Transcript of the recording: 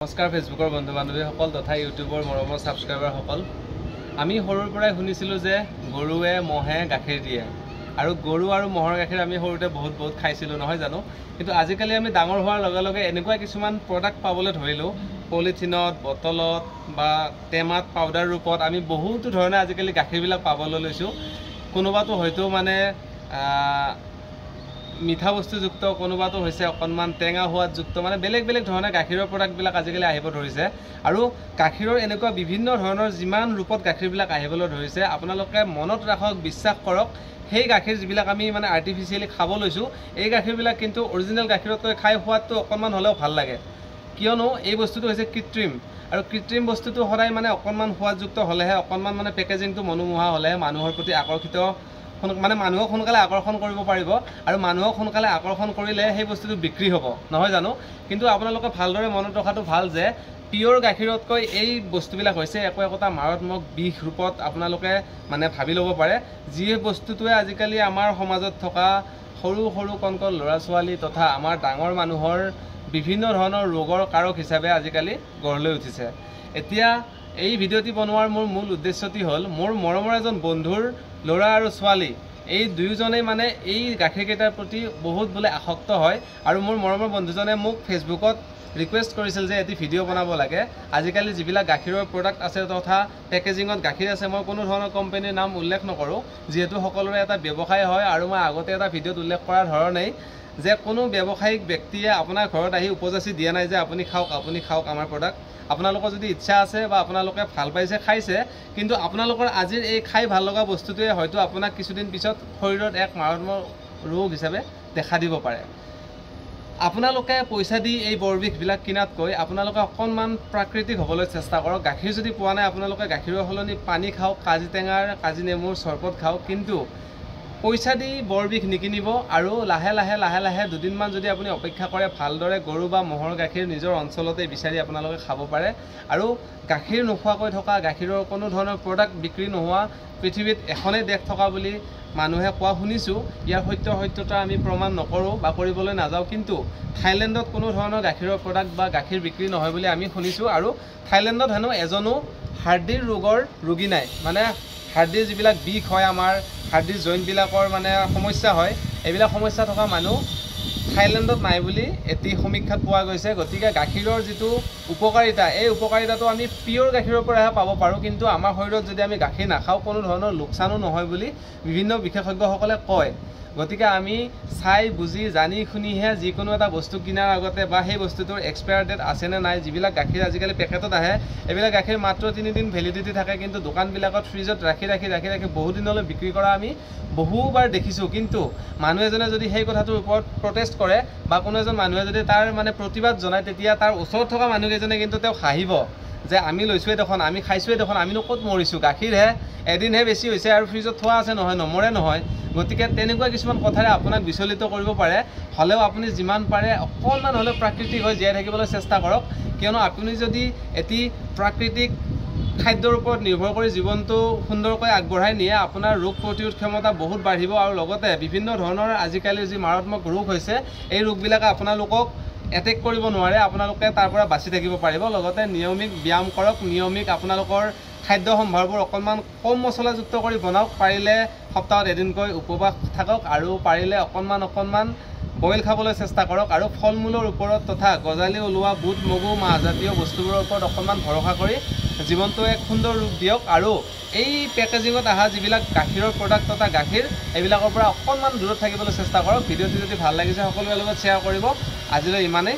নমস্কাৰ ফেসবুকৰ বন্ধু বান্ধৱীসকল তথা ইউটিউবৰ মৰমৰ ছাবস্ক্ৰাইবাৰসকল আমি সৰুৰ পৰাই শুনিছিলোঁ যে গৰুৱে মহে গাখীৰ দিয়ে আৰু গৰু আৰু মহৰ গাখীৰ আমি সৰুতে বহুত খাইছিলোঁ নহয় জানো কিন্তু আজিকালি আমি ডাঙৰ হোৱাৰ লগে লগে এনেকুৱা কিছুমান প্ৰডাক্ট পাবলৈ ধৰিলোঁ পলিথিনত বটলত বা টেমাত পাউডাৰ ৰূপত আমি বহুতো ধৰণে আজিকালি গাখীৰবিলাক পাবলৈ লৈছোঁ কোনোবাটো হয়তো মানে মিঠা বস্তুযুক্ত কোনোবাটো হৈছে অকণমান টেঙা হোৱাযুক্ত মানে বেলেগ ধৰণে গাখীৰৰ প্ৰডাক্টবিলাক আজিকালি আহিব ধৰিছে আৰু গাখীৰৰ এনেকুৱা বিভিন্ন ধৰণৰ যিমান ৰূপত গাখীৰবিলাক আহিবলৈ ধৰিছে আপোনালোকে মনত ৰাখক বিশ্বাস কৰক সেই গাখীৰ যিবিলাক আমি মানে আৰ্টিফিচিয়েলি খাব লৈছোঁ এই গাখীৰবিলাক কিন্তু অৰিজিনেল গাখীৰতকৈ খাই সোৱাদটো অকণমান হ'লেও ভাল লাগে কিয়নো এই বস্তুটো হৈছে কৃত্ৰিম আৰু কৃত্ৰিম বস্তুটো সদায় মানে অকণমান সোৱাদযুক্ত হ'লেহে অকণমান মানে পেকেজিংটো মনোমোহা হ'লেহে মানুহৰ প্ৰতি আকৰ্ষিত মানে মানুহক সোনকালে আকৰ্ষণ কৰিব পাৰিব আৰু মানুহক সোনকালে আকৰ্ষণ কৰিলে সেই বস্তুটো বিক্ৰী হ'ব নহয় জানো কিন্তু আপোনালোকে ভালদৰে মনত ৰখাটো ভাল যে পিয়ৰ গাখীৰতকৈ এই বস্তুবিলাক হৈছে একোটা মাৰাত্মক বিষ ৰূপত আপোনালোকে মানে ভাবি ল'ব পাৰে যি বস্তুটোৱে আজিকালি আমাৰ সমাজত থকা সৰু কণ ল'ৰা ছোৱালী তথা আমাৰ ডাঙৰ মানুহৰ বিভিন্ন ধৰণৰ ৰোগৰ কাৰক হিচাপে আজিকালি গঢ় লৈ উঠিছে এতিয়া এই ভিডিঅ'টি বনোৱাৰ মোৰ মূল উদ্দেশ্যটি হ'ল মোৰ মৰমৰ এজন বন্ধুৰ ল'ৰা আৰু ছোৱালী এই দুয়োজনেই মানে এই গাখীৰকেইটাৰ প্ৰতি বহুত বোলে আসক্ত হয় আৰু মোৰ মৰমৰ বন্ধুজনে মোক ফেচবুকত ৰিকুৱেষ্ট কৰিছিল যে এটি ভিডিঅ' বনাব লাগে আজিকালি যিবিলাক গাখীৰৰ প্ৰডাক্ট আছে তথা পেকেজিঙত গাখীৰ আছে মই কোনো ধৰণৰ কোম্পানীৰ নাম উল্লেখ নকৰোঁ যিহেতু সকলোৰে এটা ব্যৱসায় হয় আৰু মই আগতে এটা ভিডিঅ'ত উল্লেখ কৰাৰ ধৰণেই যে কোনো ব্যৱসায়িক ব্যক্তিয়ে আপোনাৰ ঘৰত আহি উপযাচি দিয়া নাই যে আপুনি খাওক আমাৰ প্ৰডাক্ট আপোনালোকৰ যদি ইচ্ছা আছে বা আপোনালোকে ভাল পাইছে খাইছে কিন্তু আপোনালোকৰ আজিৰ এই খাই ভাল লগা বস্তুটোৱে হয়তো আপোনাক কিছুদিন পিছত শৰীৰত এক মাৰাত্মক ৰোগ হিচাপে দেখা দিব পাৰে আপোনালোকে পইচা দি এই বৰবিষবিলাক কিনাতকৈ আপোনালোকে অকণমান প্ৰাকৃতিক হ'বলৈ চেষ্টা কৰক গাখীৰ যদি পোৱা নাই আপোনালোকে গাখীৰৰ সলনি পানী খাওক কাজি টেঙাৰ কাজি নেমুৰ চৰবত খাওক কিন্তু পইচা দি বৰবিষ নিকিনিব আৰু লাহে দুদিনমান যদি আপুনি অপেক্ষা কৰে ভালদৰে গৰু বা মহৰ গাখীৰ নিজৰ অঞ্চলতে বিচাৰি আপোনালোকে খাব পাৰে আৰু গাখীৰ নোখোৱাকৈ থকা গাখীৰৰ কোনো ধৰণৰ প্ৰডাক্ট বিক্ৰী নোহোৱা পৃথিৱীত এখনেই দেশ থকা বুলি মানুহে কোৱা শুনিছোঁ ইয়াৰ সত্যতা আমি প্ৰমাণ নকৰোঁ বা কৰিবলৈ নাযাওঁ কিন্তু থাইলেণ্ডত কোনো ধৰণৰ গাখীৰৰ প্ৰডাক্ট বা গাখীৰ বিক্ৰী নহয় বুলি আমি শুনিছোঁ আৰু থাইলেণ্ডত হেনো এজনো হাৰ্ডিৰ ৰোগৰ ৰোগী নাই মানে হাৰ্ডিৰ যিবিলাক বিষ হয় আমাৰ হাৰ্ডিৰ জইণ্টবিলাকৰ মানে সমস্যা হয় এইবিলাক সমস্যা থকা মানুহ থাইলেণ্ডত নাই বুলি এটি সমীক্ষাত পোৱা গৈছে গতিকে গাখীৰৰ যিটো উপকাৰিতা এই উপকাৰিতাটো আমি পিয়ৰ গাখীৰৰ পৰাহে পাব পাৰোঁ কিন্তু আমাৰ শৰীৰত যদি আমি গাখীৰ নাখাওঁ কোনো ধৰণৰ লোকচানো নহয় বুলি বিভিন্ন বিশেষজ্ঞসকলে কয় গতিকে আমি চাই বুজি জানি শুনিহে যিকোনো এটা বস্তু কিনাৰ আগতে বা সেই বস্তুটোৰ এক্সপায়াৰ ডেট আছেনে নাই যিবিলাক গাখীৰ আজিকালি পেকেটত আহে এইবিলাক গাখীৰ মাত্ৰ 3 দিন ভেলিডিটি থাকে কিন্তু দোকানবিলাকত ফ্ৰিজত ৰাখি বহু দিনলৈ বিক্ৰী কৰা আমি বহুবাৰ দেখিছোঁ কিন্তু মানুহ এজনে যদি সেই কথাটোৰ ওপৰত প্ৰটেষ্ট কৰে বা কোনো এজন মানুহে যদি তাৰ মানে প্ৰতিবাদ জনায় তেতিয়া তাৰ ওচৰত থকা মানুহকেইজনে কিন্তু তেওঁ হাঁহিব যে আমি লৈছোঁৱে দেখোন আমি খাইছোঁৱে দেখোন আমিনো ক'ত মৰিছোঁ গাখীৰহে এদিনহে বেছি হৈছে আৰু ফ্ৰিজত থোৱা আছে নহয় নমৰে নহয় গতিকে তেনেকুৱা কিছুমান কথাৰে আপোনাক বিচলিত কৰিব পাৰে হ'লেও আপুনি যিমান পাৰে অকণমান হ'লেও প্ৰাকৃতিক হৈ জীয়াই থাকিবলৈ চেষ্টা কৰক কিয়নো আপুনি যদি এটি প্ৰাকৃতিক খাদ্যৰ ওপৰত নিৰ্ভৰ কৰি জীৱনটো সুন্দৰকৈ আগবঢ়াই নিয়ে আপোনাৰ ৰোগ প্ৰতিৰোধ ক্ষমতা বহুত বাঢ়িব আৰু লগতে বিভিন্ন ধৰণৰ আজিকালি যি মাৰাত্মক ৰোগ হৈছে এই ৰোগবিলাকে আপোনালোকক এটেক কৰিব নোৱাৰে আপোনালোকে তাৰ পৰা বাচি থাকিব পাৰিব লগতে নিয়মিত ব্যায়াম কৰক নিয়মিত আপোনালোকৰ খাদ্য সম্ভাৰবোৰ অকণমান কম মছলাযুক্ত কৰি বনাওক পাৰিলে সপ্তাহত এদিনকৈ উপবাস থাকক আৰু পাৰিলে অকণমান বইল খাবলৈ চেষ্টা কৰক আৰু ফল মূলৰ ওপৰত তথা গজালি ওলোৱা বুট মগু মাহজাতীয় বস্তুবোৰৰ ওপৰত অকণমান ভৰসা কৰি জীৱনটো এক সুন্দৰ ৰূপ দিয়ক আৰু এই পেকেজিঙত অহা যিবিলাক গাখীৰৰ প্ৰডাক্ট তথা গাখীৰ এইবিলাকৰ পৰা অকণমান দূৰত থাকিবলৈ চেষ্টা কৰক ভিডিঅ'টো যদি ভাল লাগিছে সকলোৰে লগত শ্বেয়াৰ কৰিব আজিলৈ ইমানেই